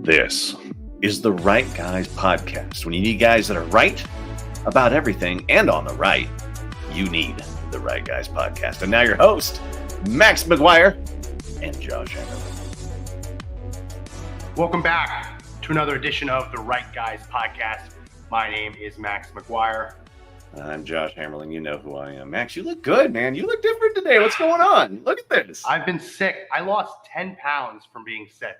This is the Right Guys podcast. When you need guys that are right about everything and on the right, you need the Right Guys podcast. And now your host, Max McGuire and Josh Hammerlin. Welcome back to another edition of the Right Guys podcast. My name is Max McGuire. I'm Josh Hammerlin. You know who I am. Max, you look good, man. You look different today. What's going on? Look at this. I've been sick. I lost 10 pounds from being sick.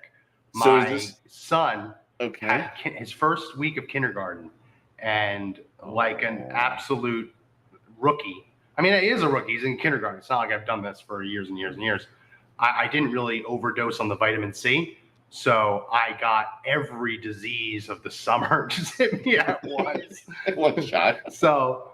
So My son okay? had his first week of kindergarten, and like an absolute rookie. I mean, he is a rookie. He's in kindergarten. It's not like I've done this for years and years and years. I didn't really overdose on the vitamin C, so I got every disease of the summer just hit me at once. One shot. So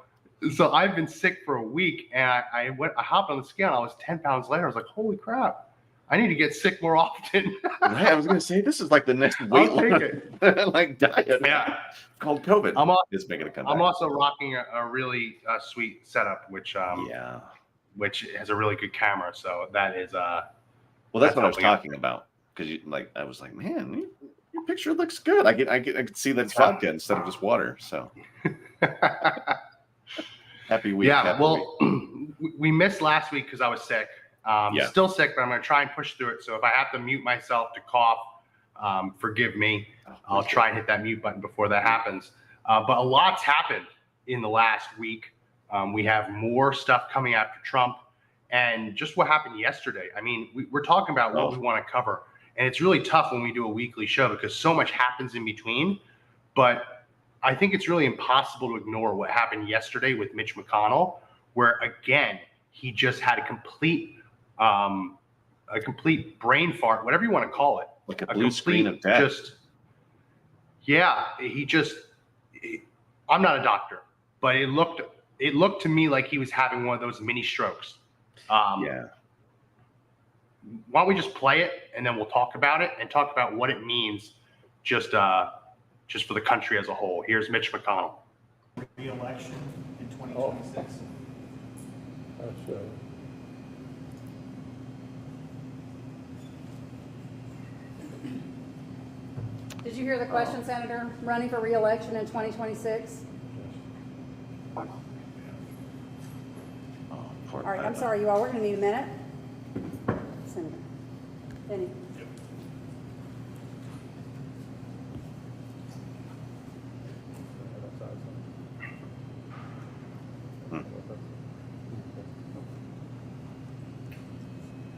I've been sick for a week, and I hopped on the scale. I was 10 pounds lighter. I was like, holy crap. I need to get sick more often. Right, I was going to say, this is like the next weight like diet. Yeah. Called COVID. It's making a comeback. I'm also rocking a really sweet setup, which has a really good camera. So that is well, that's what I was talking about. Because I was like, man, your picture looks good. I could see that it's vodka instead of just water. So happy week. Yeah. We missed last week because I was sick. Still sick, but I'm going to try and push through it. So if I have to mute myself to cough, forgive me. I'll try and hit that mute button before that happens. But a lot's happened in the last week. We have more stuff coming after Trump, and just what happened yesterday. I mean, we're talking about what we want to cover, and it's really tough when we do a weekly show because so much happens in between. But I think it's really impossible to ignore what happened yesterday with Mitch McConnell, where again he just had a complete brain fart, whatever you want to call it, like a blue screen of death. I'm not a doctor, but it looked to me like he was having one of those mini strokes. Why don't we just play it and then we'll talk about it and talk about what it means just for the country as a whole. Here's Mitch McConnell. Re-election in 2026. Did you hear the question, Senator? Running for re-election in 2026? All right, I'm sorry, you all. We're going to need a minute. Senator Benny.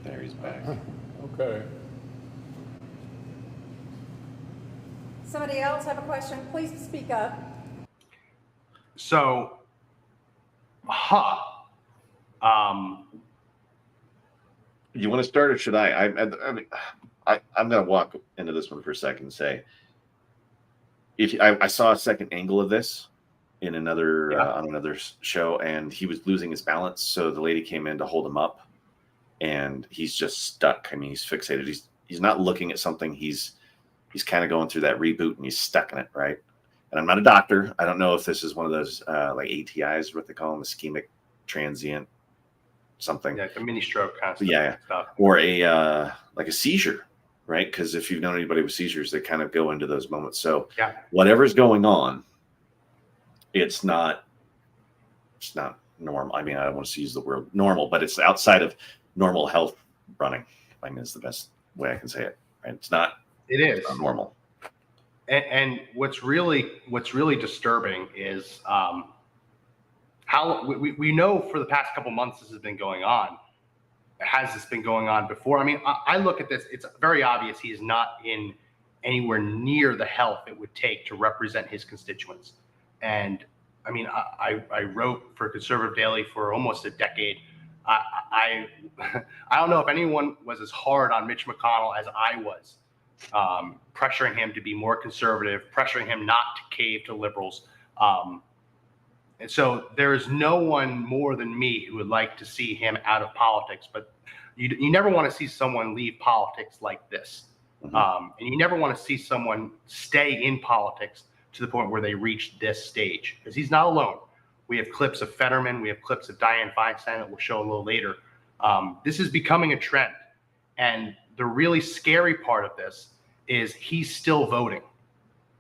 There he's back. Okay. Somebody else have a question? Please speak up. So, you want to start or should I? I'm going to walk into this one for a second and say, I saw a second angle of this in another on another show, and he was losing his balance, so the lady came in to hold him up, and he's just stuck. I mean, he's fixated. He's not looking at something. He's kind of going through that reboot, and he's stuck in it, right? And I'm not a doctor. I don't know if this is one of those like ATIs, what they call them, ischemic transient something. Yeah, like a mini stroke kind of stuff. Or a like a seizure, right? Because if you've known anybody with seizures, they kind of go into those moments. So whatever's going on, it's not normal. I mean, I don't want to use the word normal, but it's outside of normal health running. I mean, it's the best way I can say it. Right? It's not. It is not normal. And what's really disturbing is how we know for the past couple months this has been going on. Has this been going on before? I mean, I look at this. It's very obvious he is not in anywhere near the health it would take to represent his constituents. And I mean, I wrote for Conservative Daily for almost a decade. I don't know if anyone was as hard on Mitch McConnell as I was. Pressuring him to be more conservative, pressuring him not to cave to liberals. And so there is no one more than me who would like to see him out of politics, but you never want to see someone leave politics like this. And you never want to see someone stay in politics to the point where they reach this stage, because he's not alone. We have clips of Fetterman. We have clips of Dianne Feinstein that we'll show a little later. This is becoming a trend. And the really scary part of this is he's still voting,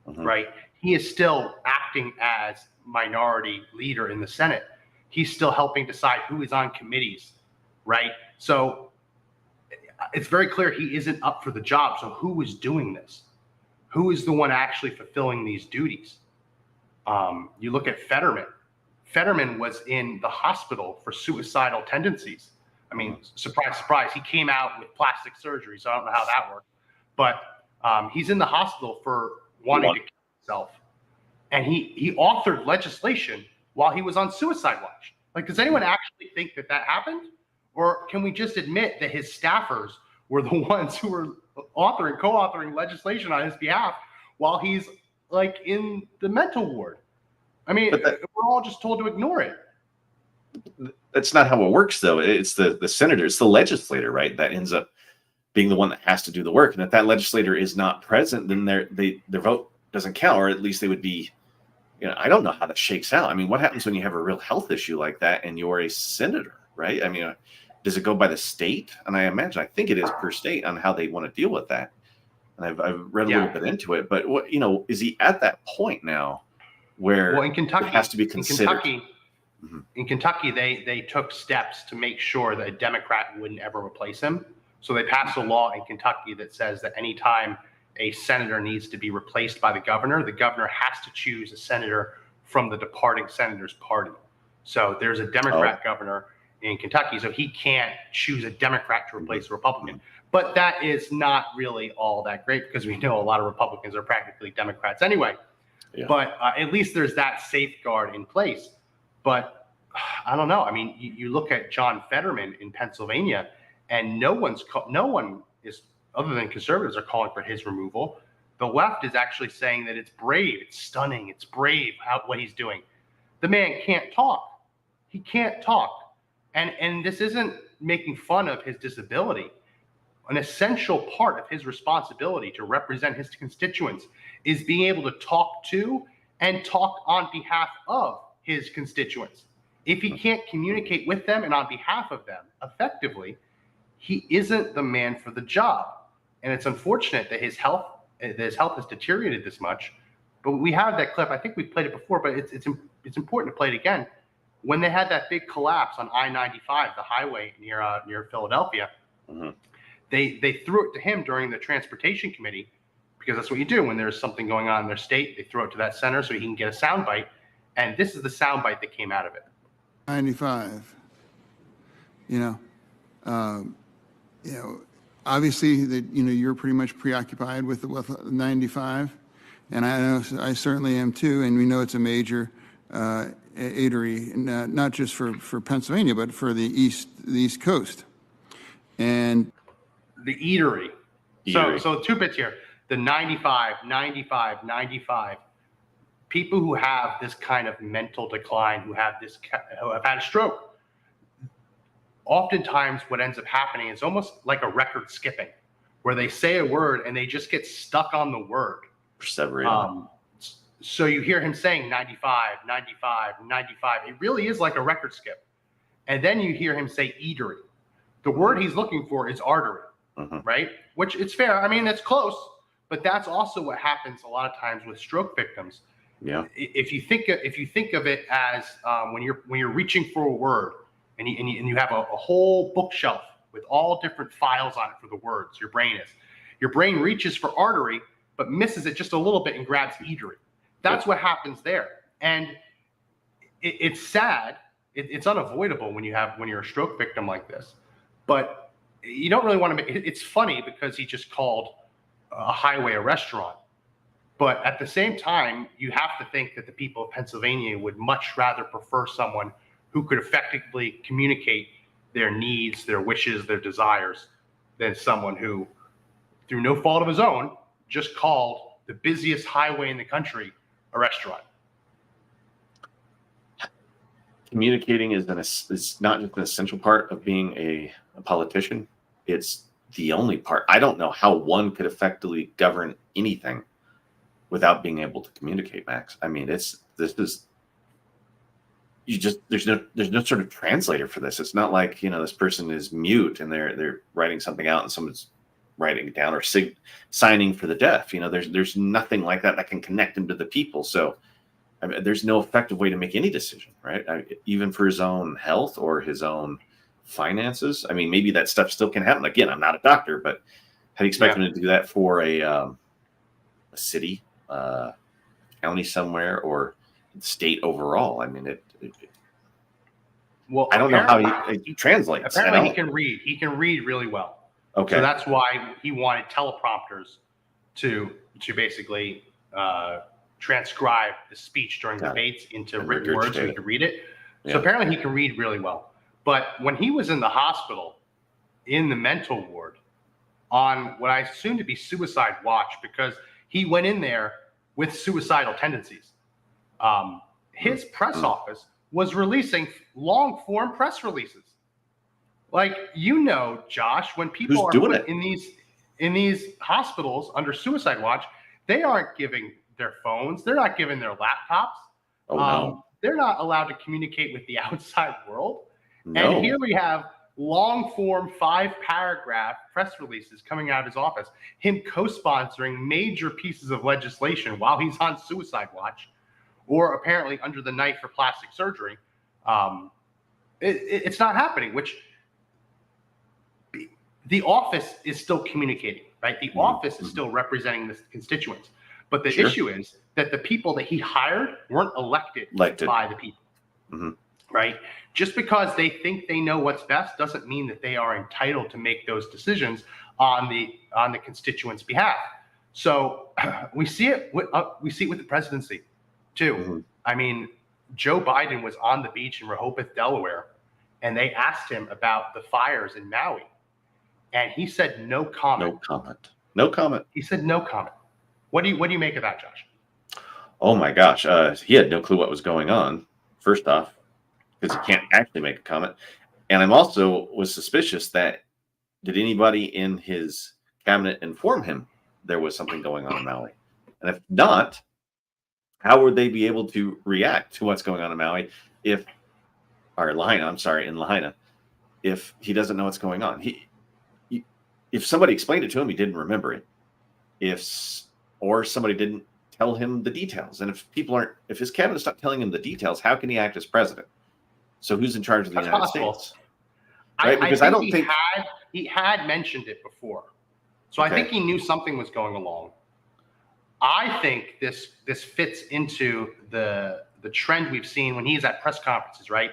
Mhm. right? He is still acting as minority leader in the Senate. He's still helping decide who is on committees, right? So it's very clear he isn't up for the job. So who is doing this? Who is the one actually fulfilling these duties? You look at Fetterman. Fetterman was in the hospital for suicidal tendencies. I mean, surprise, surprise, he came out with plastic surgery, so I don't know how that worked. But he's in the hospital for wanting to kill himself. And he authored legislation while he was on suicide watch. Like, does anyone actually think that that happened? Or can we just admit that his staffers were the ones who were co-authoring legislation on his behalf while he's like in the mental ward? I mean, we're all just told to ignore it. That's not how it works, though. It's the senator, it's the legislator, right? That ends up being the one that has to do the work. And if that legislator is not present, then their vote doesn't count, or at least they would be. I don't know how that shakes out. I mean, what happens when you have a real health issue like that and you're a senator, right? I mean, does it go by the state? And I think it is per state on how they want to deal with that. And I've read a little bit into it, but what is he at that point now where in Kentucky, it has to be considered? In Kentucky, they took steps to make sure that a Democrat wouldn't ever replace him. So they passed a law in Kentucky that says that anytime a senator needs to be replaced by the governor has to choose a senator from the departing senator's party. So there's a Democrat governor in Kentucky, so he can't choose a Democrat to replace a Republican. But that is not really all that great because we know a lot of Republicans are practically Democrats anyway. Yeah. But at least there's that safeguard in place. But I don't know. I mean, you look at John Fetterman in Pennsylvania, and no one is, other than conservatives, are calling for his removal. The left is actually saying that it's brave, it's stunning, it's brave what he's doing. The man can't talk. He can't talk. And this isn't making fun of his disability. An essential part of his responsibility to represent his constituents is being able to talk to and talk on behalf of his constituents. If he can't communicate with them and on behalf of them effectively, he isn't the man for the job. And it's unfortunate that his health has deteriorated this much. But we have that clip. I think we've played it before, but it's important to play it again. When they had that big collapse on I-95, the highway near Philadelphia, they threw it to him during the transportation committee, because that's what you do when there's something going on in their state. They throw it to that center so he can get a soundbite. And this is the soundbite that came out of it. 95. Obviously that you're pretty much preoccupied with 95, and I know I certainly am too. And we know it's a major eatery, not just for Pennsylvania, but for the East Coast. And the eatery. So two bits here. The 95. People who have this kind of mental decline, who have had a stroke, oftentimes what ends up happening is almost like a record skipping, where they say a word and they just get stuck on the word. So you hear him saying 95. It really is like a record skip. And then you hear him say eatery. The word he's looking for is artery, right? Which it's fair. I mean, it's close, but that's also what happens a lot of times with stroke victims. Yeah. If you think of it as when you're reaching for a word and you have a whole bookshelf with all different files on it for the words, your brain reaches for artery but misses it just a little bit and grabs eatery. That's what happens there. And it's sad. It's unavoidable when you're a stroke victim like this. But you don't really want to it's funny because he just called a highway a restaurant. But at the same time, you have to think that the people of Pennsylvania would much rather prefer someone who could effectively communicate their needs, their wishes, their desires, than someone who, through no fault of his own, just called the busiest highway in the country a restaurant. Communicating is not just an essential part of being a politician. It's the only part. I don't know how one could effectively govern anything without being able to communicate, Max. I mean, there's no sort of translator for this. It's not like, this person is mute and they're writing something out and someone's writing it down or signing for the deaf. You know, there's nothing like that that can connect him to the people. So I mean, there's no effective way to make any decision, right? Even for his own health or his own finances. I mean, maybe that stuff still can happen. Again, I'm not a doctor, but how do you expect him to do that for a city, county somewhere, or state overall? I mean, Well, I don't know how he translates. Apparently, he can read. He can read really well. Okay. So that's why he wanted teleprompters to basically transcribe the speech during debates into And written words so he regurgitate could read it. Yeah. So apparently he can read really well. But when he was in the hospital, in the mental ward, on what I assume to be suicide watch, because he went in there with suicidal tendencies, his press office was releasing long form press releases. Like, you know, Josh, when people Who's are doing put it? in these hospitals under suicide watch, they aren't giving their phones, they're not giving their laptops. Oh no. They're not allowed to communicate with the outside world. No. And here we have long form 5-paragraph press releases coming out of his office, him co-sponsoring major pieces of legislation while he's on suicide watch, or apparently under the knife for plastic surgery. It's not happening, which the office is still communicating, right? The office is still representing the constituents. But the issue is that the people that he hired weren't elected by the people, right? Just because they think they know what's best doesn't mean that they are entitled to make those decisions on the constituents' behalf. So we see it with the presidency too. I mean, Joe Biden was on the beach in Rehoboth, Delaware, and they asked him about the fires in Maui, and he said no comment. No comment. No comment. He said no comment. What do you make of that, Josh? Oh my gosh, he had no clue what was going on. First off, because he can't actually make a comment, and I'm also was suspicious that did anybody in his cabinet inform him there was something going on in Maui, and if not, how would they be able to react to what's going on in Maui in Lahaina, if he doesn't know what's going on? If somebody explained it to him, he didn't remember it. Or somebody didn't tell him the details. And if his cabinet's not telling him the details, how can he act as president? So who's in charge of the United States? Right? Because I don't think he had mentioned it before. So I think he knew something was going along. I think this fits into the trend we've seen when he's at press conferences, right?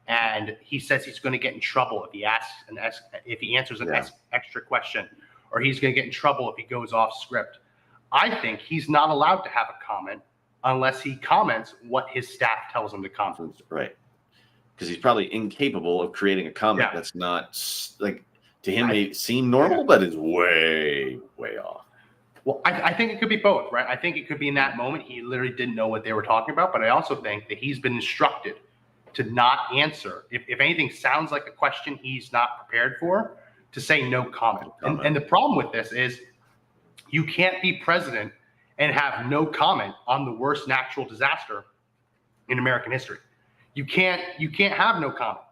And he says he's going to get in trouble if he answers an extra question, or he's going to get in trouble if he goes off script. I think he's not allowed to have a comment unless he comments what his staff tells him to comment. Right. Because he's probably incapable of creating a comment that's not, like, to him may seem normal, but is way, way off. Well, I think it could be both, right? I think it could be in that moment he literally didn't know what they were talking about, but I also think that he's been instructed to not answer. If anything sounds like a question he's not prepared for, to say no comment. And the problem with this is you can't be president and have no comment on the worst natural disaster in American history. You can't have no comment,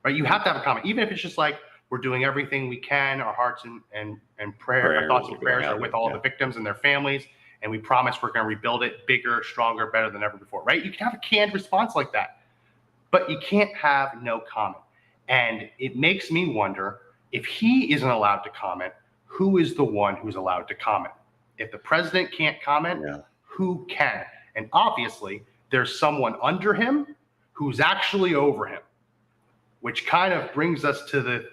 right? You have to have a comment, even if it's just like, we're doing everything we can. Our hearts and prayer, our thoughts and prayers are with all the victims and their families. And we promise we're going to rebuild it bigger, stronger, better than ever before, right? You can have a canned response like that, but you can't have no comment. And it makes me wonder, if he isn't allowed to comment, who is the one who's allowed to comment? If the president can't comment, who can? And obviously, there's someone under him who's actually over him, which kind of brings us to the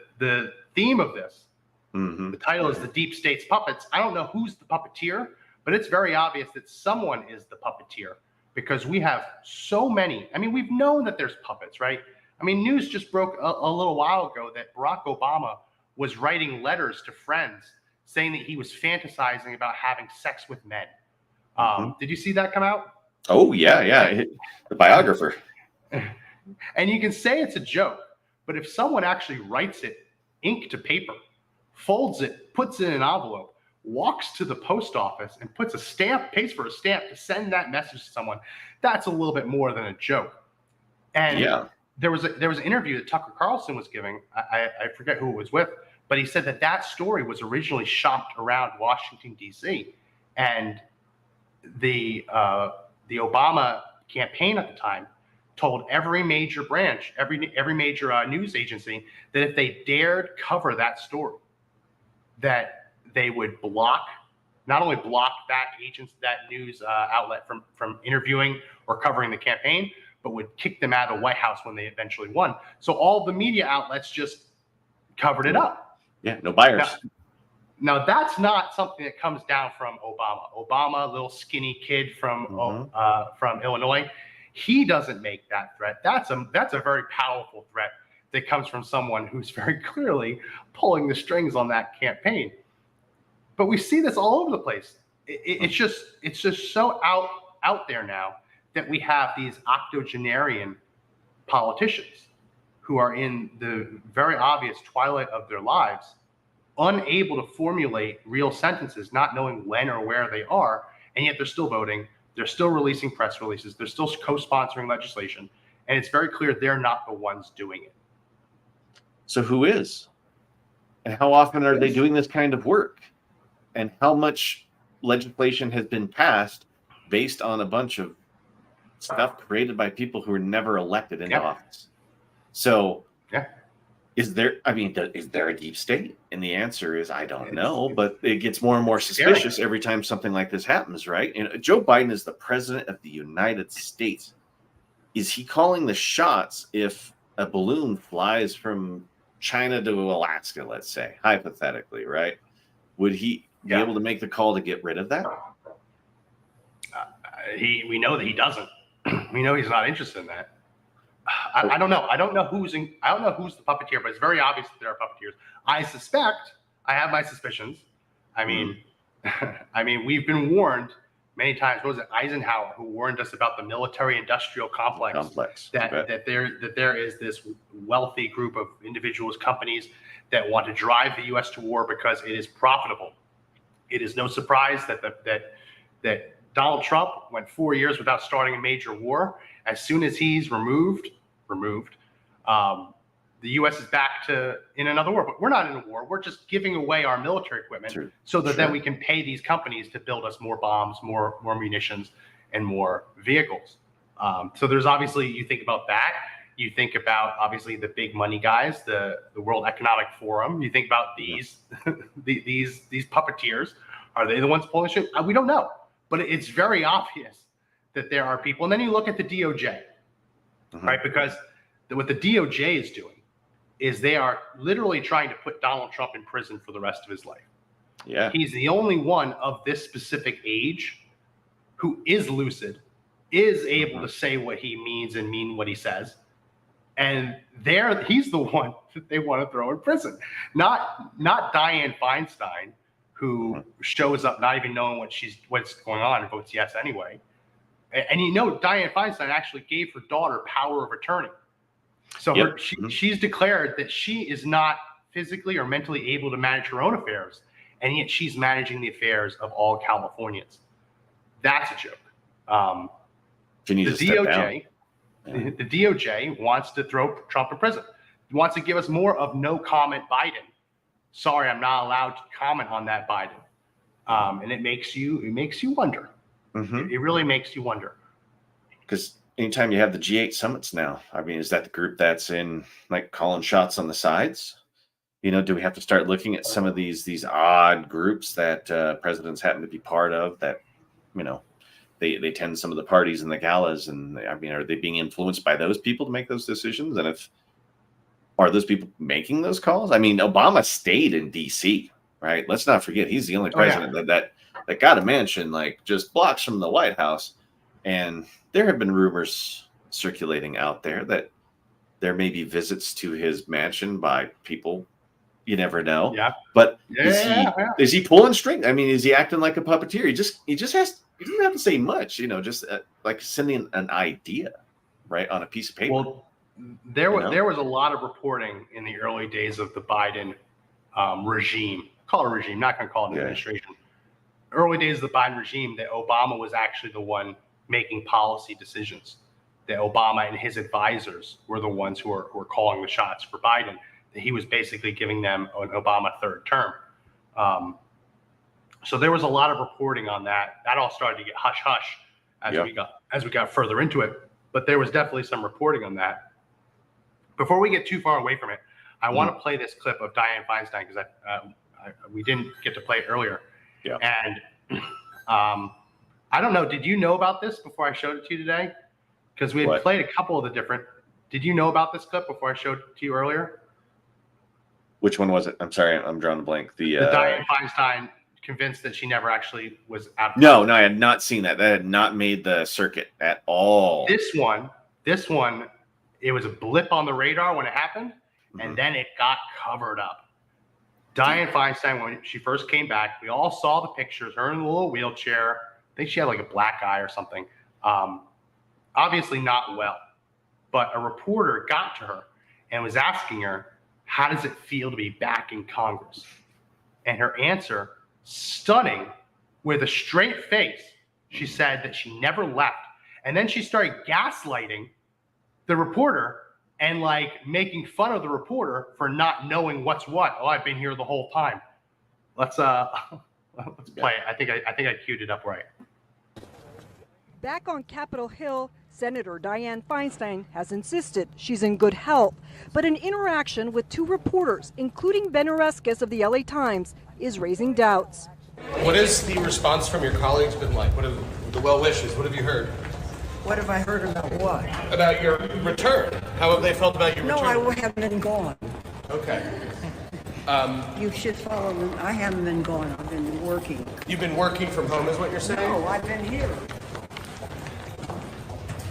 theme of this. The title is The Deep State's Puppets. I don't know who's the puppeteer, but it's very obvious that someone is the puppeteer, because we have so many. I mean, we've known that there's puppets, right? I mean, news just broke a little while ago that Barack Obama was writing letters to friends saying that he was fantasizing about having sex with men. Did you see that come out? Oh, yeah. The biographer. And you can say it's a joke, but if someone actually writes it, ink to paper, folds it, puts it in an envelope, walks to the post office and puts a stamp, pays for a stamp to send that message to someone, that's a little bit more than a joke. And there was an interview that Tucker Carlson was giving. I forget who it was with, But he said that that story was originally shopped around Washington, D.C. And the Obama campaign at the time told every major branch, every major news agency that if they dared cover that story, that they would not only block that news outlet from interviewing or covering the campaign, but would kick them out of the White House when they eventually won. So all the media outlets just covered it up. Yeah, no buyers. Now that's not something that comes down from Obama. Obama, little skinny kid from Illinois, he doesn't make that threat. That's a very powerful threat that comes from someone who's very clearly pulling the strings on that campaign. But we see this all over the place. It's just so out there now that we have these octogenarian politicians who are in the very obvious twilight of their lives, unable to formulate real sentences, not knowing when or where they are, and yet they're still voting, they're still releasing press releases, they're still co-sponsoring legislation, and it's very clear they're not the ones doing it. So who is? And how often are they doing this kind of work? And how much legislation has been passed based on a bunch of stuff created by people who were never elected into office? So is there a deep state? And the answer is, I don't know, but it gets more and more suspicious every time something like this happens, right? And Joe Biden is the president of the United States. Is he calling the shots if a balloon flies from China to Alaska, let's say, hypothetically, right? Would he be able to make the call to get rid of that? We know that he doesn't. We know he's not interested in that. I don't know. I don't know who's the puppeteer, but it's very obvious that there are puppeteers. I have my suspicions. I mean, we've been warned many times. What was it, Eisenhower, who warned us about the military-industrial complex. That there is this wealthy group of individuals, companies that want to drive the U.S. to war because it is profitable. It is no surprise that Donald Trump went 4 years without starting a major war. As soon as he's removed, the U.S. is back in another war. But we're not in a war. We're just giving away our military equipment so that then we can pay these companies to build us more bombs, more munitions, and more vehicles. So there's obviously, you think about that. You think about obviously the big money guys, the World Economic Forum. You think about these these puppeteers. Are they the ones pulling shit? We don't know, but it's very obvious that there are people. And then you look at the DOJ, right? Because what the DOJ is doing is they are literally trying to put Donald Trump in prison for the rest of his life. Yeah, he's the only one of this specific age who is lucid, is able to say what he means and mean what he says. And he's the one that they want to throw in prison, not Dianne Feinstein, who shows up not even knowing what's going on and votes yes anyway. And Dianne Feinstein actually gave her daughter power of attorney. So she's declared that she is not physically or mentally able to manage her own affairs, and yet she's managing the affairs of all Californians. That's a joke. The DOJ wants to throw Trump in prison. Wants to give us more of no comment Biden. Sorry, I'm not allowed to comment on that Biden. And it makes you wonder. It really makes you wonder. Because anytime you have the G8 summits now, I mean, is that the group that's in like calling shots on the sides? Do we have to start looking at some of these odd groups that presidents happen to be part of that, they attend some of the parties and the galas, and are they being influenced by those people to make those decisions? And are those people making those calls? I mean, Obama stayed in DC, right? Let's not forget he's the only president that got a mansion like just blocks from the White House. And there have been rumors circulating out there that there may be visits to his mansion by people. You never know. Yeah. But is he pulling strings? I mean, is he acting like a puppeteer? He doesn't have to say much, just like sending an idea, right, on a piece of paper. Well, there was a lot of reporting in the early days of the Biden regime. Call it a regime, not going to call it an administration. Early days of the Biden regime, that Obama was actually the one making policy decisions. That Obama and his advisors were the ones who were calling the shots for Biden. he was basically giving them an Obama third term. So there was a lot of reporting on that. That all started to get hush hush as we got further into it. But there was definitely some reporting on that. Before we get too far away from it, I want to play this clip of Dianne Feinstein because we didn't get to play it earlier. Yeah. And I don't know. Did you know about this before I showed it to you today? Because we had played a couple of the different. Did you know about this clip before I showed it to you earlier? Which one was it? I'm sorry, I'm drawing a blank. The Dianne Feinstein convinced that she never actually was out. No, I had not seen that. That had not made the circuit at all. This one, it was a blip on the radar when it happened, and then it got covered up. Dianne Feinstein, when she first came back, we all saw the pictures, her in a little wheelchair. I think she had like a black eye or something. Obviously not well, but a reporter got to her and was asking her, how does it feel to be back in Congress? And her answer, stunning, with a straight face, she said that she never left. And then she started gaslighting the reporter and like making fun of the reporter for not knowing what's what. Oh, I've been here the whole time. Let's play it. I think I queued it up right. Back on Capitol Hill, Senator Dianne Feinstein has insisted she's in good health, but an interaction with two reporters, including Ben Oreskes of the LA Times, is raising doubts. What has the response from your colleagues been like? What have the well wishes? What have you heard? What have I heard about what? About your return. How have they felt about your No, return? I haven't been gone. Okay. You should follow them. I haven't been gone. I've been working. You've been working from home, is what you're saying? No, I've been here.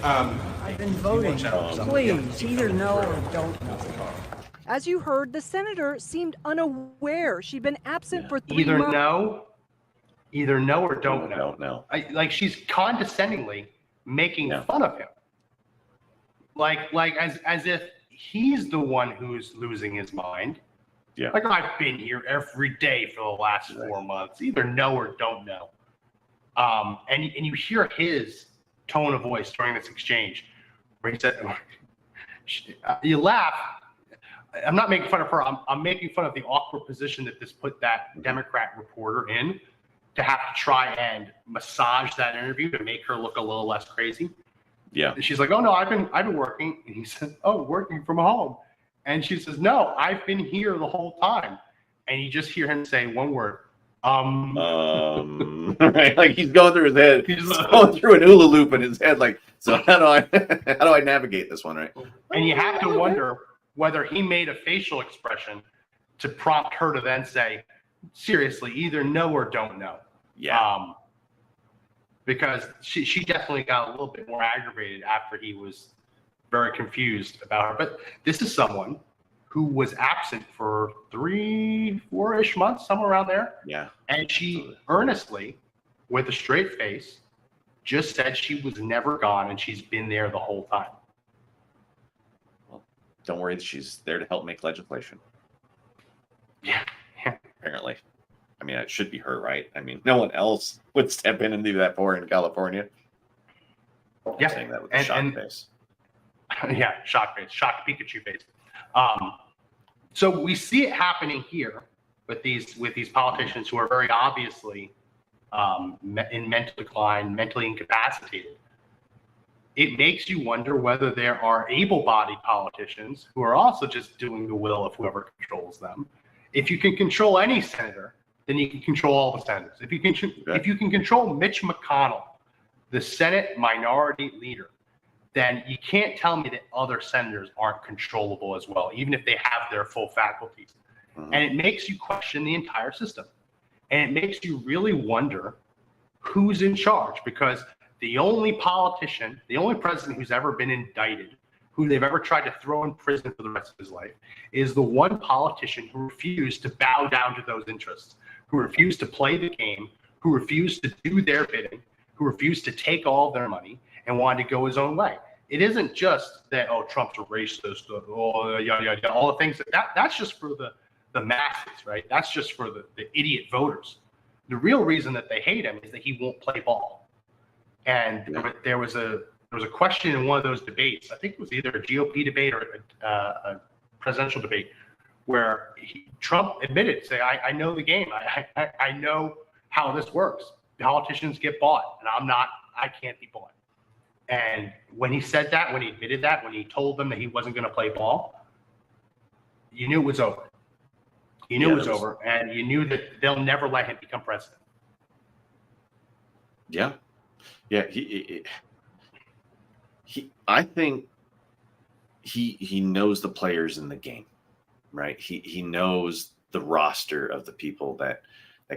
I've been voting. Please, either know or don't know. As you heard, the senator seemed unaware she'd been absent for 3 Either months. know or don't know. Don't know. Like she's condescendingly making fun of him. Like as if he's the one who's losing his mind. Yeah. Like, I've been here every day for the last 4 months. Either know or don't know. And you hear his tone of voice during this exchange where he said, you laugh. I'm not making fun of her. I'm making fun of the awkward position that this put that Democrat reporter in, to have to try and massage that interview to make her look a little less crazy. Yeah. And she's like, oh no, I've been working. And he says, oh, working from home. And she says, no, I've been here the whole time. And you just hear him say one word, right? Like he's going through his head. He's going through an hula loop in his head. Like, so how do I navigate this one, right? And you have to wonder whether he made a facial expression to prompt her to then say, seriously, either know or don't know. Yeah. Because she definitely got a little bit more aggravated after he was very confused about her. But this is someone who was absent for 3-4-ish months, somewhere around there. Yeah. And she earnestly, with a straight face, just said she was never gone and she's been there the whole time. Well, don't worry, she's there to help make legislation. Yeah. Apparently. I mean, it should be her, right? I mean, no one else would step in and do that for her in California. Yeah. I'm saying that with a shocked face. Yeah, shocked face, shocked Pikachu face. So we see it happening here with these politicians who are very obviously in mental decline, mentally incapacitated. It makes you wonder whether there are able-bodied politicians who are also just doing the will of whoever controls them. If you can control any senator, then you can control all the senators. If you can control Mitch McConnell, the Senate minority leader, then you can't tell me that other senators aren't controllable as well, even if they have their full faculties. And it makes you question the entire system. And it makes you really wonder who's in charge, because the only politician, the only president who's ever been indicted, who they've ever tried to throw in prison for the rest of his life, is the one politician who refused to bow down to those interests, who refused to play the game, who refused to do their bidding, who refused to take all their money and wanted to go his own way. It isn't just that, oh, Trump's a racist, all the things that's just for the masses, right? That's just for the idiot voters. The real reason that they hate him is that he won't play ball. And there was a question in one of those debates. I think it was either a GOP debate or a presidential debate, where Trump admitted, say, I know the game. I know how this works. Politicians get bought, and I can't be bought. And when he said that, when he admitted that, when he told them that he wasn't going to play ball, you knew it was over. You knew it was over, and you knew that they'll never let him become president. Yeah. Yeah. I think he knows the players in the game, right? He knows the roster of the people that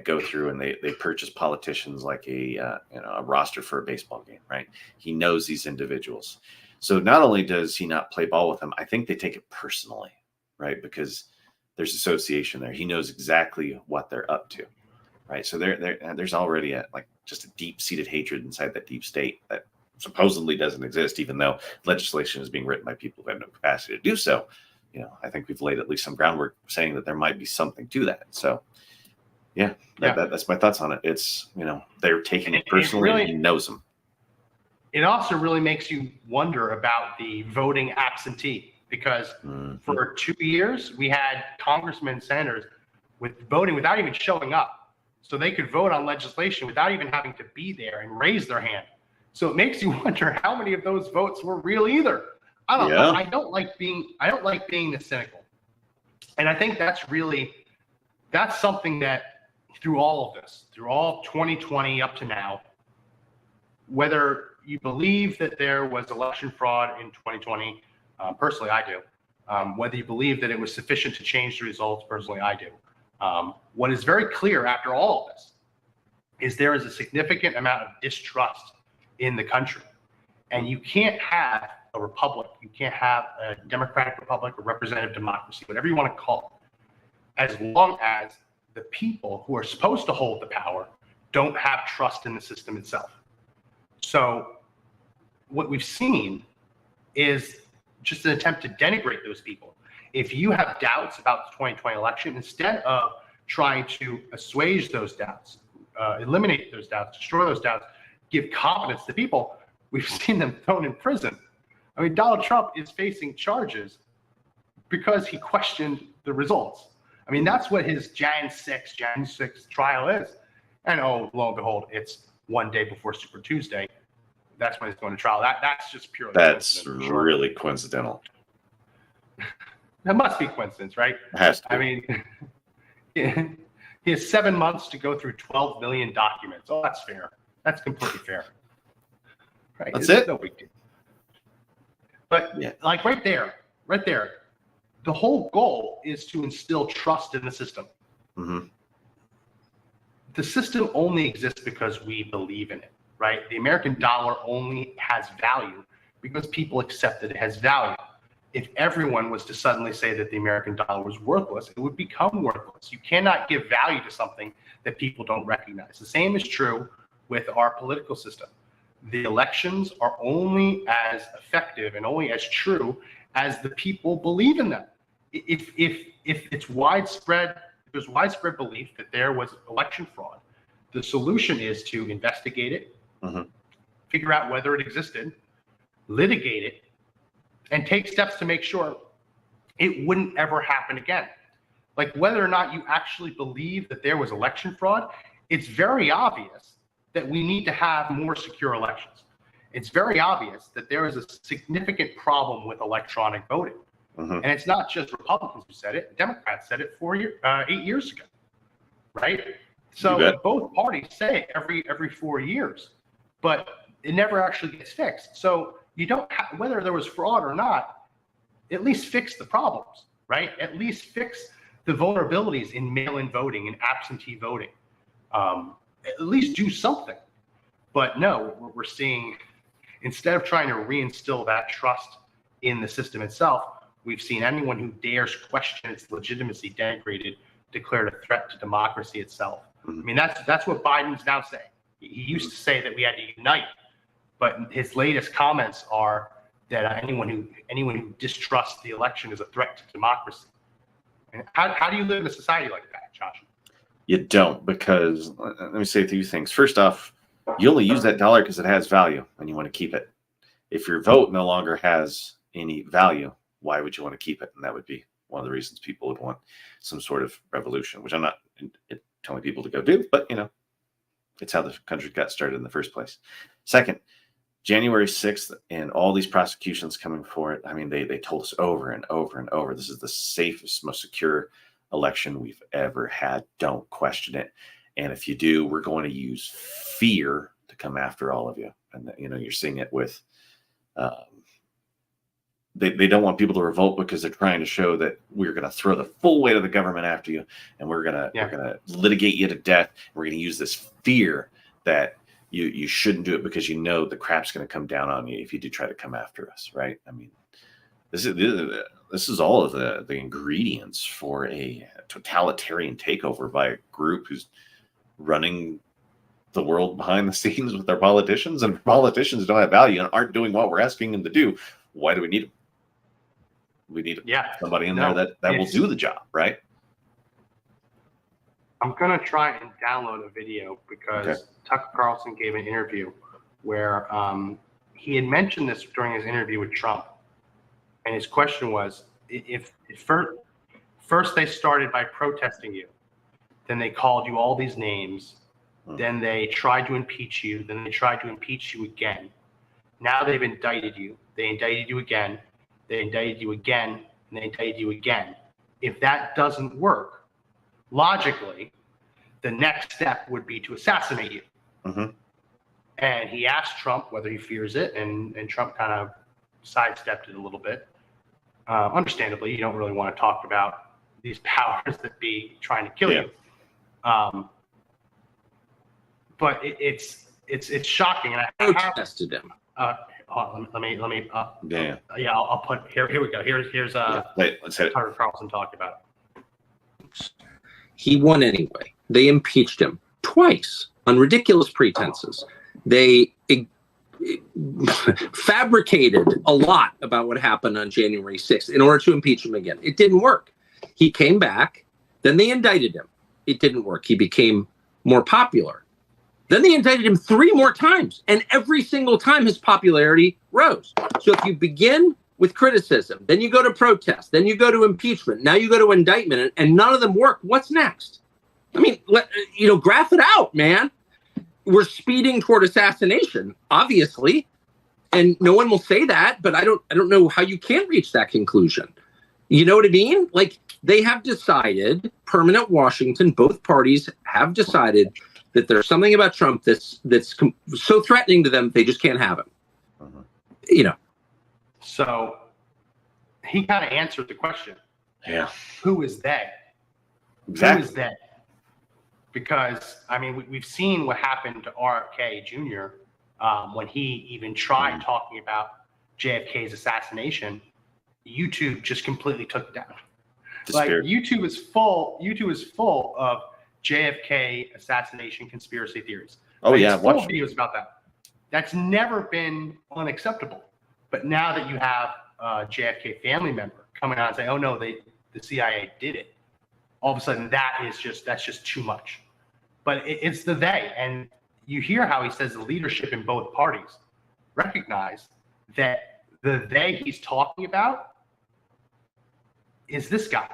go through, and they purchase politicians like a roster for a baseball game, right? He knows these individuals. So not only does he not play ball with them, I think they take it personally, right? Because there's association there. He knows exactly what they're up to, right? So there's already just a deep-seated hatred inside that deep state that supposedly doesn't exist, even though legislation is being written by people who have no capacity to do so. I think we've laid at least some groundwork saying that there might be something to that. So that's my thoughts on it. It's, they're taking it personally, and he knows them. It also really makes you wonder about the voting absentee, because for 2 years we had congressmen and senators voting without even showing up. So they could vote on legislation without even having to be there and raise their hand. So it makes you wonder how many of those votes were real either. I don't like being this cynical. And I think that's something that through all of this, through all 2020 up to now, whether you believe that there was election fraud in 2020, personally I do. Whether you believe that it was sufficient to change the results, personally I do. What is very clear after all of this is there is a significant amount of distrust in the country. And you can't have a republic, you can't have a democratic republic or representative democracy, whatever you want to call it, as long as the people who are supposed to hold the power don't have trust in the system itself. So what we've seen is just an attempt to denigrate those people. If you have doubts about the 2020 election, instead of trying to assuage those doubts, eliminate those doubts, destroy those doubts, give confidence to people, we've seen them thrown in prison. I mean, Donald Trump is facing charges because he questioned the results. I mean, that's what his Jan 6 trial is. And lo and behold, it's one day before Super Tuesday. That's when he's going to trial. That's just purely. That's really coincidental. That must be coincidence, right? It has to. I mean, he has 7 months to go through 12 million documents. Oh, that's fair. That's completely fair. Right? That's it. No big deal. But right there, the whole goal is to instill trust in the system. Mm-hmm. The system only exists because we believe in it, right? The American dollar only has value because people accept that it has value. If everyone was to suddenly say that the American dollar was worthless, it would become worthless. You cannot give value to something that people don't recognize. The same is true with our political system. The elections are only as effective and only as true as the people believe in them. If it's widespread, if there's widespread belief that there was election fraud, the solution is to investigate it, figure out whether it existed, litigate it, and take steps to make sure it wouldn't ever happen again. Like whether or not you actually believe that there was election fraud, it's very obvious that we need to have more secure elections. It's very obvious that there is a significant problem with electronic voting. And it's not just Republicans who said it, Democrats said it 8 years ago, right? So both parties say it every 4 years, but it never actually gets fixed. So you don't have, whether there was fraud or not, at least fix the problems, right? At least fix the vulnerabilities in mail-in voting and absentee voting. At least do something. But no, we're seeing, instead of trying to reinstill that trust in the system itself, we've seen anyone who dares question its legitimacy denigrated, declared a threat to democracy itself. I mean, that's what Biden's now saying. He used to say that we had to unite, but his latest comments are that anyone who distrusts the election is a threat to democracy. And how do you live in a society like that, Josh? You don't, because let me say a few things. First off, you only use that dollar because it has value and you want to keep it. If your vote no longer has any value, why would you want to keep it? And that would be one of the reasons people would want some sort of revolution, which I'm not telling people to go do, but it's how the country got started in the first place. Second, January 6th and all these prosecutions coming for it. I mean, they told us over and over and over, this is the safest, most secure election we've ever had. Don't question it. And if you do, we're going to use fear to come after all of you. And you're seeing it with, they don't want people to revolt because they're trying to show that we're going to throw the full weight of the government after you, and we're going to litigate you to death. We're going to use this fear that you shouldn't do it because the crap's going to come down on you if you do try to come after us, right? I mean, this is all of the ingredients for a totalitarian takeover by a group who's running the world behind the scenes with their politicians, and politicians don't have value and aren't doing what we're asking them to do. Why do we need them? We need somebody in there that will do the job, right? I'm going to try and download a video because Tucker Carlson gave an interview where he had mentioned this during his interview with Trump. And his question was, if first they started by protesting you, then they called you all these names, then they tried to impeach you, then they tried to impeach you again. Now they've indicted you. They indicted you again. They indicted you again, and they indicted you again. If that doesn't work, logically, the next step would be to assassinate you. Mm-hmm. And he asked Trump whether he fears it, and Trump kind of sidestepped it a little bit. Understandably, you don't really want to talk about these powers that be trying to kill you. But it's shocking. And I protested him. Let me. Yeah. I'll put here. Here we go. Here's let's hit it. Tucker Carlson talked about it. He won anyway. They impeached him twice on ridiculous pretenses. They fabricated a lot about what happened on January 6th in order to impeach him again. It didn't work. He came back. Then they indicted him. It didn't work. He became more popular. Then they indicted him 3 more times, and every single time his popularity rose. So if you begin with criticism, then you go to protest, then you go to impeachment, now you go to indictment, and none of them work, what's next? I mean, graph it out, man. We're speeding toward assassination, obviously, and no one will say that, but I don't know how you can reach that conclusion. You know what I mean? Like, they have decided, permanent Washington, both parties have decided that there's something about Trump that's so threatening to them, they just can't have him. So he kind of answered the question. Yeah. Who is they? Exactly. Who is they? Because, I mean, we've seen what happened to RFK Jr. When he even tried talking about JFK's assassination. YouTube just completely took it down. Like, YouTube is full of JFK assassination conspiracy theories. Watch videos about that. That's never been unacceptable. But now that you have a JFK family member coming out and saying, "Oh no, the CIA did it," all of a sudden that's just too much. But it's the they, and you hear how he says the leadership in both parties recognize that the they he's talking about is this guy.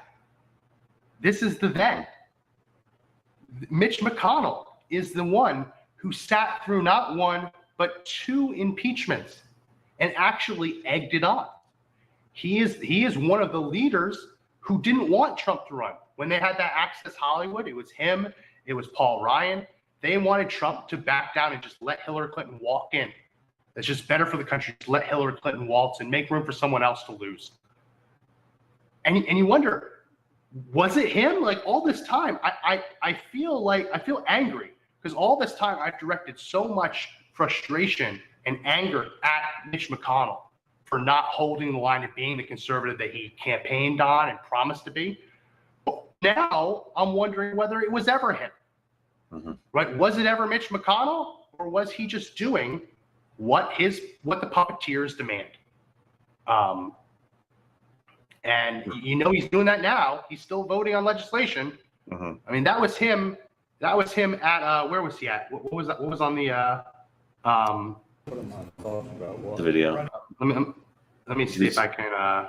This is the they. Mitch McConnell is the one who sat through not 1, but 2 impeachments and actually egged it on. He is one of the leaders who didn't want Trump to run. When they had that Access Hollywood, it was him, it was Paul Ryan. They wanted Trump to back down and just let Hillary Clinton walk in. It's just better for the country to let Hillary Clinton waltz and make room for someone else to lose. And you wonder, was it him? Like, all this time, I feel angry because all this time I've directed so much frustration and anger at Mitch McConnell for not holding the line of being the conservative that he campaigned on and promised to be. But now I'm wondering whether it was ever him. Mm-hmm. Right? Was it ever Mitch McConnell, or was he just doing what the puppeteers demand? And he's doing that now. He's still voting on legislation. Mm-hmm. I mean, that was him. That was him at where was he at? What was that? What was on the the video? Let me see if I can.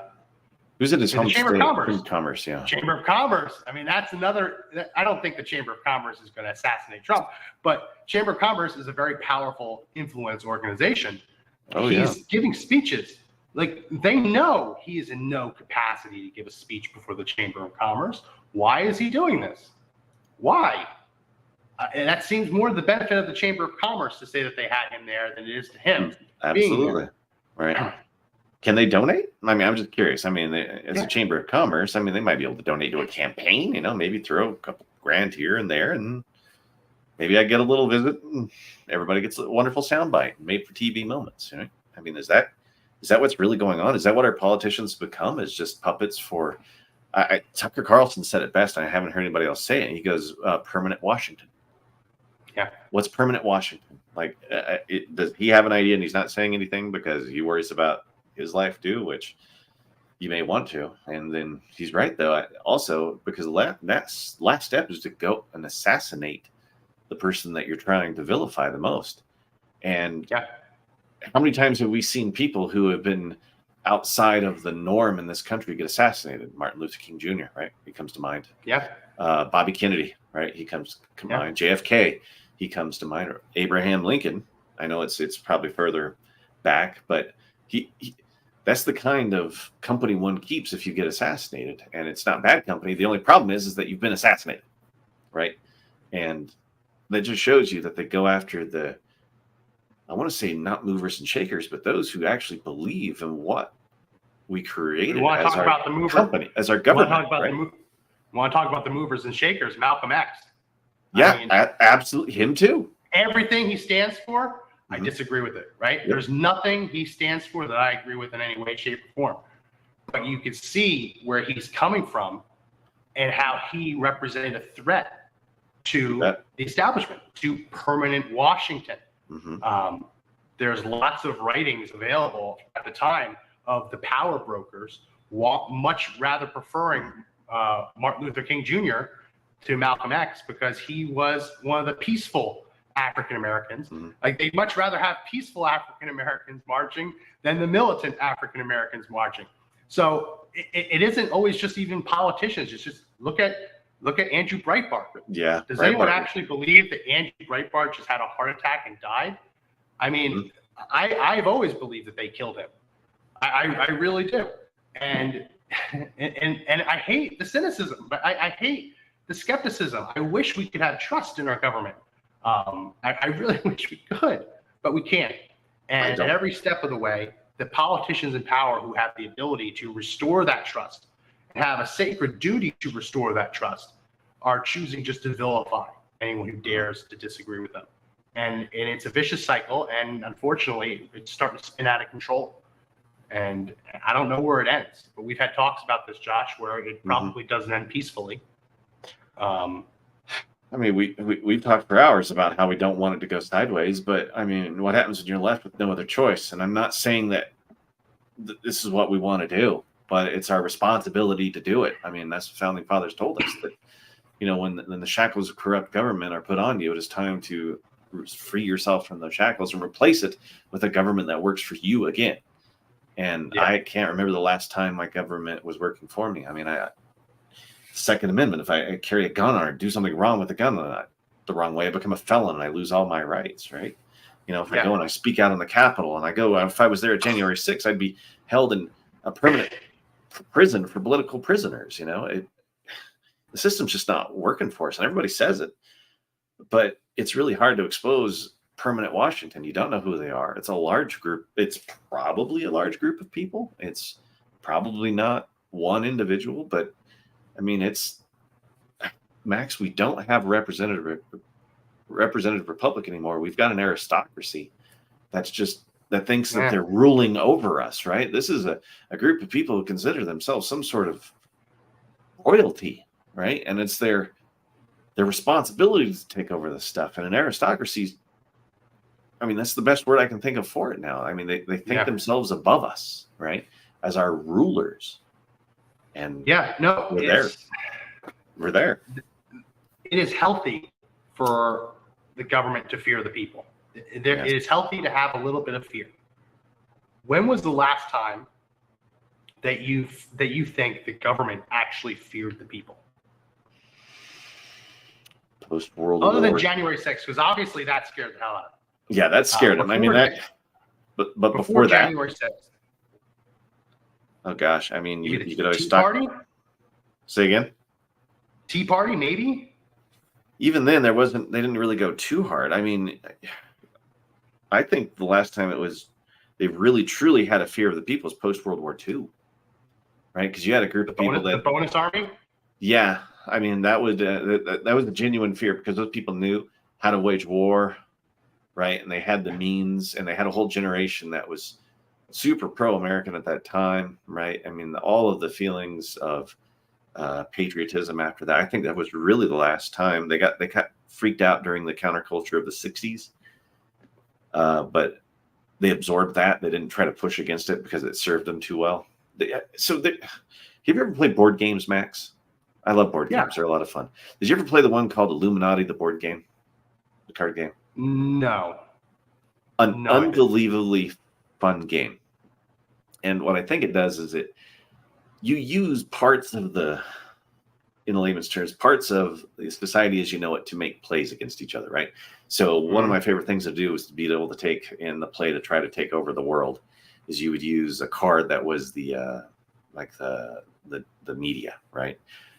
Who's in his In the home Chamber of state? Commerce. Commerce, yeah. Chamber of Commerce. I mean, that's another. I don't think the Chamber of Commerce is going to assassinate Trump, but Chamber of Commerce is a very powerful influence organization. Oh, He's giving speeches. Like, they know he is in no capacity to give a speech before the Chamber of Commerce. Why is he doing this? Why? And that seems more the benefit of the Chamber of Commerce to say that they had him there than it is to him. Absolutely. Right. Can they donate? I mean, I'm just curious. I mean, as a Chamber of Commerce, I mean, they might be able to donate to a campaign, maybe throw a couple grand here and there, and maybe I get a little visit and everybody gets a wonderful soundbite made for TV moments. I mean, is that what's really going on? Is that what our politicians become? Is just puppets for, Tucker Carlson said it best. I haven't heard anybody else say it. He goes, permanent Washington. Yeah. What's permanent Washington? Like, does he have an idea and he's not saying anything because he worries about his life too, which you may want to. And then he's right, though. Also, because that last step is to go and assassinate the person that you're trying to vilify the most. And how many times have we seen people who have been outside of the norm in this country get assassinated? Martin Luther King Jr., right? He comes to mind. Yeah. Bobby Kennedy, right? He comes to mind. JFK, he comes to mind. Or Abraham Lincoln. I know it's probably further back, but he that's the kind of company one keeps if you get assassinated. And it's not bad company. The only problem is that you've been assassinated, right? And that just shows you that they go after the, I want to say not movers and shakers, but those who actually believe in what we created as our company, as our government. Want to talk about the movers and shakers, Malcolm X. Yeah, absolutely. Him too. Everything he stands for, I disagree with it, right? Yep. There's nothing he stands for that I agree with in any way, shape, or form. But you can see where he's coming from and how he represented a threat to the establishment, to permanent Washington. There's lots of writings available at the time of the power brokers much rather preferring Martin Luther King Jr. to Malcolm X because he was one of the peaceful African Americans. Like, they'd much rather have peaceful African Americans marching than the militant African Americans marching. So it isn't always just even politicians. It's just look at Andrew Breitbart. Yeah. Does anyone actually believe that Andrew Breitbart just had a heart attack and died? I mean, I've always believed that they killed him. I really do. And I hate the cynicism, but I hate the skepticism. I wish we could have trust in our government. I really wish we could, but we can't. And at every step of the way, the politicians in power who have the ability to restore that trust and have a sacred duty to restore that trust are choosing just to vilify anyone who dares to disagree with them. And it's a vicious cycle. And unfortunately, it's starting to spin out of control. And I don't know where it ends, but we've had talks about this, Josh, where it probably doesn't end peacefully. I mean, we've talked for hours about how we don't want it to go sideways, but I mean, what happens when you're left with no other choice? And I'm not saying that this is what we want to do, but it's our responsibility to do it. I mean, that's what founding fathers told us, that, when the shackles of corrupt government are put on you, it is time to free yourself from those shackles and replace it with a government that works for you again. And I can't remember the last time my government was working for me. I mean, Second Amendment, if I carry a gun or do something wrong with the gun the wrong way, I become a felon and I lose all my rights, right? If I go and I speak out on the Capitol and if I was there at January 6th, I'd be held in a permanent prison for political prisoners. The system's just not working for us, and everybody says it, but it's really hard to expose permanent Washington. You don't know who they are. It's a large group. It's probably a large group of people. It's probably not one individual, but I mean, Max, we don't have representative republic anymore. We've got an aristocracy that thinks that they're ruling over us, right? This is a group of people who consider themselves some sort of royalty, right? And it's their responsibility to take over this stuff. And an aristocracy, I mean, that's the best word I can think of for it now. I mean, they think themselves above us, right? As our rulers. And we're there. It is healthy for the government to fear the people. It is healthy to have a little bit of fear. When was the last time that you think the government actually feared the people? Post World War. Other than January 6th, because obviously that scared the hell out of them. Yeah, that scared them. I mean, that. But before that, January 6th. oh gosh, I mean, you could always Tea stop. Party? Say again. Tea Party, maybe. Even then, they didn't really go too hard. I mean, I think the last time they really truly had a fear of the people was post World War II, right? Because you had a group of people The bonus army. yeah, I mean, that was a genuine fear because those people knew how to wage war, right? And they had the means, and they had a whole generation that was super pro-American at that time, right? I mean, all of the feelings of patriotism after that. I think that was really the last time they got freaked out during the counterculture of the 60s. But they absorbed that. They didn't try to push against it because it served them too well. Have you ever played board games, Max? I love board games. They're a lot of fun. Did you ever play the one called Illuminati, the board game? The card game? No. Unbelievably fun game. And what I think it does is you use parts of in layman's terms, parts of the society as you know it to make plays against each other, right? So one of my favorite things to do is to be able to take in the play to try to take over the world is you would use a card that was the media, right?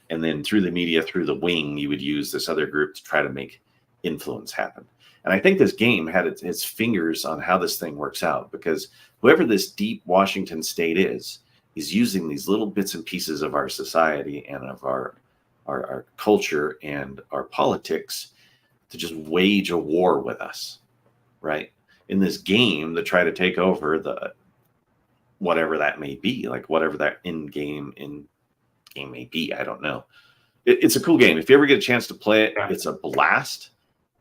And then through the media, through the wing, you would use this other group to try to make influence happen. And I think this game had its fingers on how this thing works out, because whoever this deep Washington state is using these little bits and pieces of our society and of our culture and our politics to just wage a war with us, right? In this game to try to take over the whatever that may be, like whatever that in game may be. I don't know. It's a cool game. If you ever get a chance to play it, it's a blast,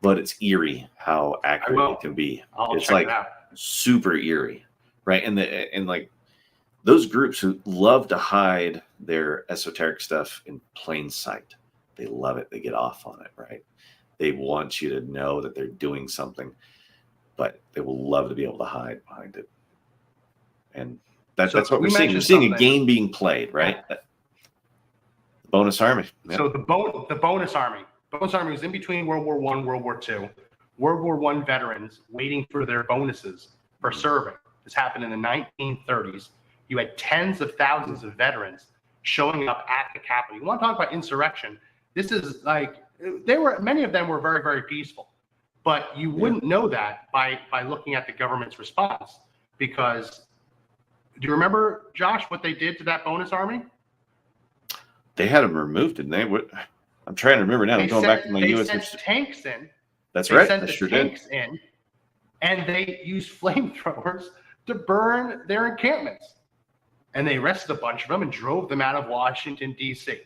but it's eerie how accurate it can be. It's like super eerie, right? And like those groups who love to hide their esoteric stuff in plain sight, they love it. They get off on it, right? They want you to know that they're doing something, but they will love to be able to hide behind it. And that's what we're seeing. We're seeing a game being played, right? Bonus Army. Yep. So the bonus army. Bonus army was in between World War I, World War II. World War I veterans waiting for their bonuses for serving. This happened in the 1930s. You had tens of thousands of veterans showing up at the Capitol. You want to talk about insurrection? This is like many of them were very, very peaceful, but you wouldn't know that by looking at the government's response. Because do you remember, Josh, what they did to that bonus army? They had them removed, didn't they? I'm trying to remember now. I'm going back to my U.S. They sent tanks in. That's right. They sent the tanks in, and they used flamethrowers to burn their encampments. And they arrested a bunch of them and drove them out of Washington, D.C.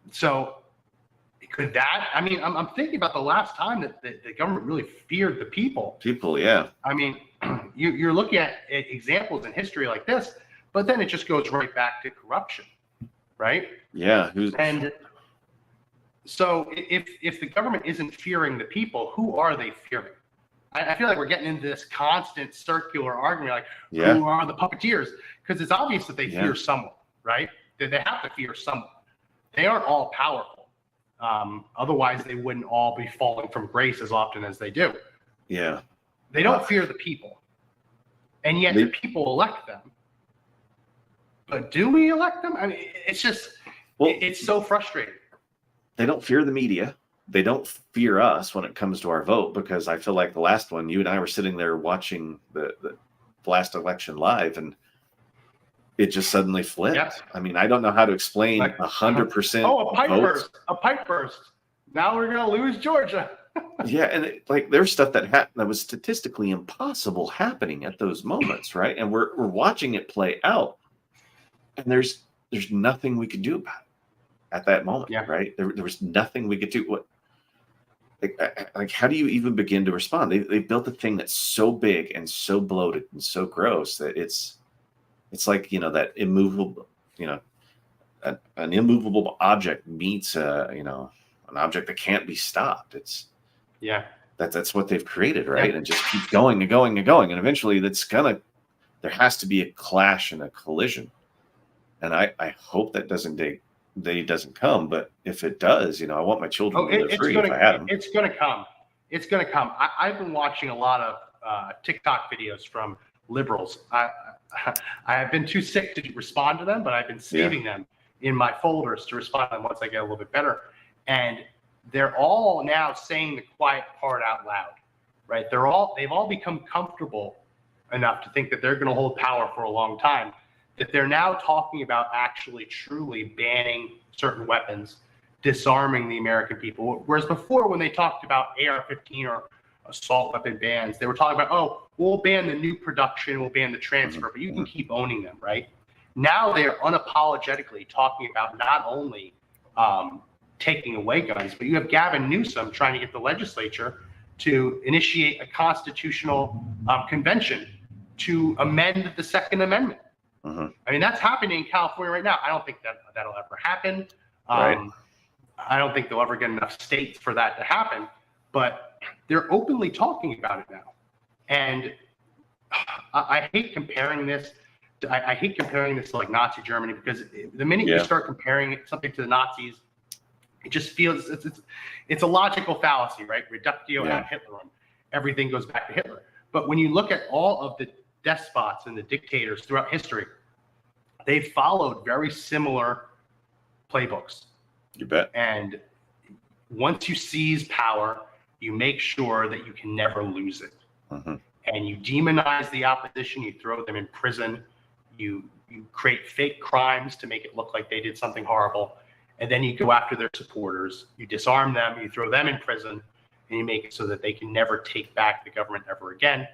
So could that, I mean, I'm thinking about the last time that the government really feared the people. People, yeah. I mean, you're looking at examples in history like this, but then it just goes right back to corruption, right? Yeah. And so if the government isn't fearing the people, who are they fearing? I feel like we're getting into this constant circular argument, like who are the puppeteers? Because it's obvious that they fear someone, right? They have to fear someone. They aren't all powerful. Otherwise, they wouldn't all be falling from grace as often as they do. Yeah. They don't fear the people. And yet the people elect them. But do we elect them? I mean, it's just, it's so frustrating. They don't fear the media. They don't fear us when it comes to our vote, because I feel like the last one, you and I were sitting there watching the last election live, and it just suddenly flipped. Yep. I mean, I don't know how to explain 100%. Oh, a pipe burst. Now we're going to lose Georgia. Yeah, and there's stuff that was statistically impossible happening at those moments, right? And we're watching it play out, and there's nothing we could do about it at that moment, right? There was nothing we could do. Like, how do you even begin to respond? They built a thing that's so big and so bloated and so gross that it's like, that immovable, an immovable object meets an object that can't be stopped. That's what they've created, right? And just keep going and going and going, and eventually that's gonna there has to be a clash and a collision. And I hope that doesn't come. But if it does, I want my children to live free if I had them. It's going to come. It's going to come. I've been watching a lot of TikTok videos from liberals. I have been too sick to respond to them, but I've been saving them in my folders to respond to them once I get a little bit better. And they're all now saying the quiet part out loud, right? They've all become comfortable enough to think that they're going to hold power for a long time, that they're now talking about actually truly banning certain weapons, disarming the American people. Whereas before, when they talked about AR-15 or assault weapon bans, they were talking about, oh, we'll ban the new production, we'll ban the transfer, but you can keep owning them, right? Now they're unapologetically talking about not only taking away guns, but you have Gavin Newsom trying to get the legislature to initiate a constitutional convention to amend the Second Amendment. I mean, that's happening in California right now. I don't think that'll ever happen. Right. I don't think they'll ever get enough states for that to happen, but they're openly talking about it now. And I hate comparing this. I hate comparing this to like Nazi Germany, because the minute you start comparing something to the Nazis, it just feels it's a logical fallacy, right? Reductio ad Hitlerum. Everything goes back to Hitler. But when you look at all of the despots and the dictators throughout history, they've followed very similar playbooks. You bet. And once you seize power, you make sure that you can never lose it. And you demonize the opposition, you throw them in prison, you create fake crimes to make it look like they did something horrible, and then you go after their supporters, you disarm them, you throw them in prison, and you make it so that they can never take back the government ever again.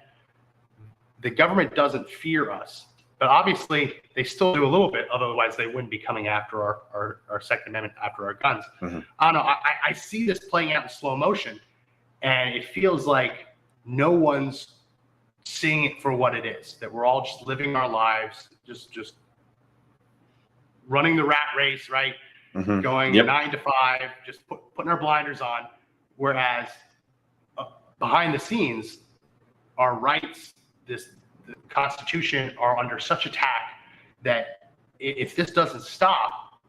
The government doesn't fear us, but obviously they still do a little bit, otherwise they wouldn't be coming after our Second Amendment, after our guns. I don't know, I see this playing out in slow motion, and it feels like no one's seeing it for what it is, that we're all just living our lives, just running the rat race, right? Going 9 to 5, just putting our blinders on. Whereas behind the scenes, our rights, the Constitution, are under such attack that if this doesn't stop,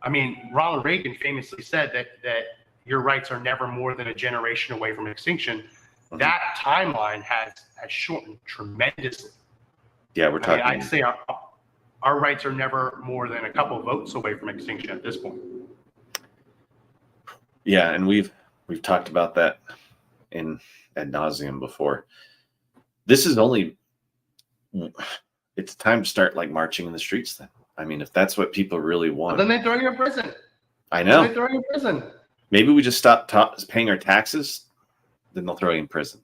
I mean, Ronald Reagan famously said that your rights are never more than a generation away from extinction. That timeline has shortened tremendously. Yeah, we're talking. I'd say our rights are never more than a couple of votes away from extinction at this point. Yeah, and we've talked about that in ad nauseum before. This is only. It's time to start like marching in the streets. Then, I mean, if that's what people really want, then they throw you in prison. I know. They throw you in prison. Maybe we just stop paying our taxes. Then they'll throw you in prison.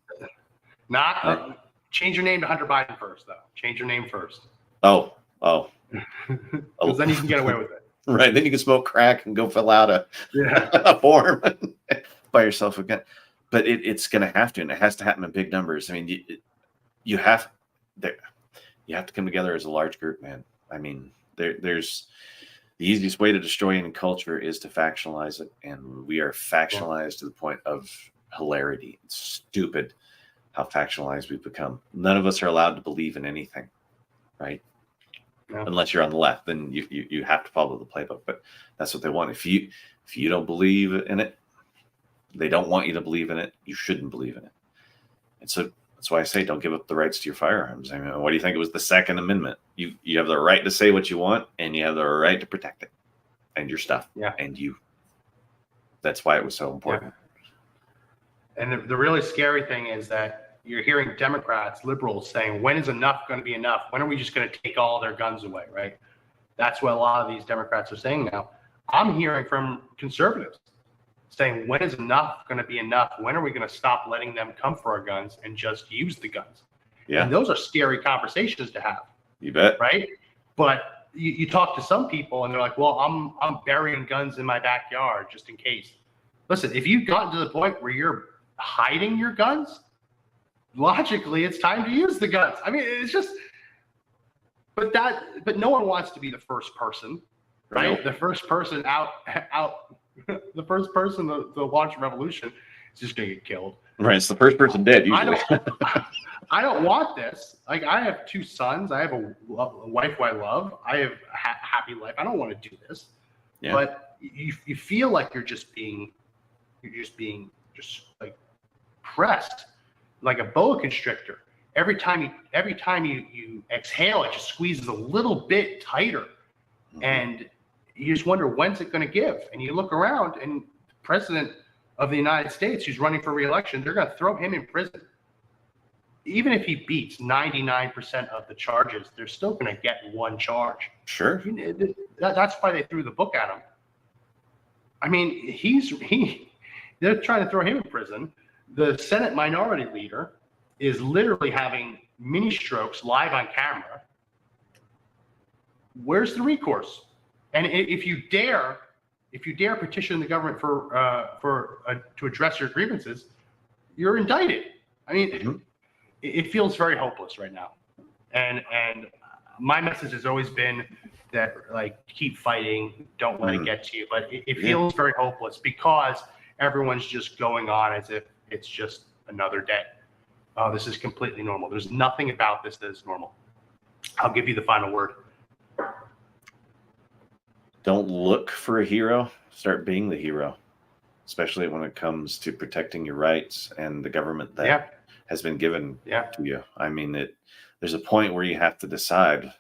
Change your name to Hunter Biden first, though. Change your name first. Oh. Because then you can get away with it. Right. Then you can smoke crack and go fill out a form by yourself again. But it's going to have to, and it has to happen in big numbers. I mean, you have to come together as a large group, man. I mean, there's the easiest way to destroy any culture is to factionalize it, and we are factionalized to the point of hilarity. It's stupid how factionalized we've become. None of us are allowed to believe in anything, right? No. Unless you're on the left, then you have to follow the playbook. But that's what they want. If you don't believe in it, they don't want you to believe in it. You shouldn't believe in it. And so that's why I say don't give up the rights to your firearms. I mean, what do you think? It was the Second Amendment. You have the right to say what you want, and you have the right to protect it and your stuff. Yeah. And that's why it was so important. Yeah. And the really scary thing is that you're hearing Democrats, liberals saying, when is enough going to be enough? When are we just going to take all their guns away, right? That's what a lot of these Democrats are saying now. I'm hearing from conservatives saying, when is enough going to be enough? When are we going to stop letting them come for our guns and just use the guns? Yeah. And those are scary conversations to have. You bet. Right? But you talk to some people and they're like, well, I'm burying guns in my backyard just in case. Listen, if you've gotten to the point where you're hiding your guns, logically it's time to use the guns. I mean, it's just, but no one wants to be the first person, right? Nope. The first person out, the first person to launch a revolution is just going to get killed. Right. It's the first person dead usually. I don't want this. Like, I have 2 sons. I have a wife who I love. I have a happy life. I don't want to do this. Yeah. But you feel like you're just being like pressed like a boa constrictor. Every time you exhale, it just squeezes a little bit tighter. And you just wonder, when's it going to give? And you look around, and the president of the United States, who's running for re-election, they're going to throw him in prison. Even if he beats 99% of the charges, they're still going to get 1 charge. Sure. That's why they threw the book at him. I mean, they're trying to throw him in prison. The Senate minority leader is literally having mini strokes live on camera. Where's the recourse? And if you dare petition the government to address your grievances, you're indicted. I mean, it feels very hopeless right now. And my message has always been that, like, keep fighting, don't let it get to you. But it feels very hopeless because everyone's just going on as if it's just another day. Oh, this is completely normal. There's nothing about this that is normal. I'll give you the final word. Don't look for a hero. Start being the hero, especially when it comes to protecting your rights and the government that has been given to you. I mean, there's a point where you have to decide,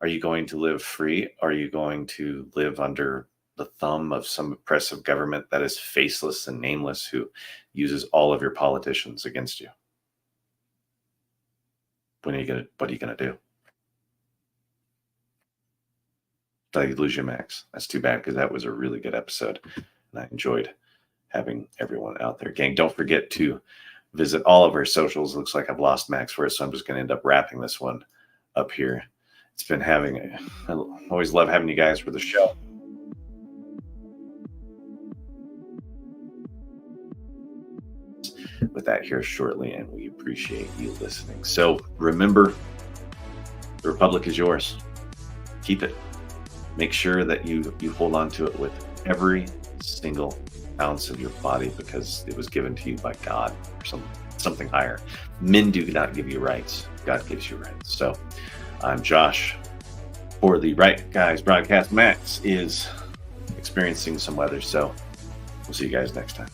are you going to live free? Are you going to live under the thumb of some oppressive government that is faceless and nameless, who uses all of your politicians against you? What are you gonna do? Did I lose you, Max? That's too bad, because that was a really good episode, and I enjoyed having everyone out there. Gang, don't forget to visit all of our socials. Looks like I've lost Max for us, so I'm just going to end up wrapping this one up here. It's been I always love having you guys for the show. With that here shortly, and we appreciate you listening. So remember, the Republic is yours. Keep it. Make sure that you hold on to it with every single ounce of your body, because it was given to you by God or something higher. Men do not give you rights. God gives you rights. So I'm Josh for the Right Guys broadcast. Max is experiencing some weather, so we'll see you guys next time.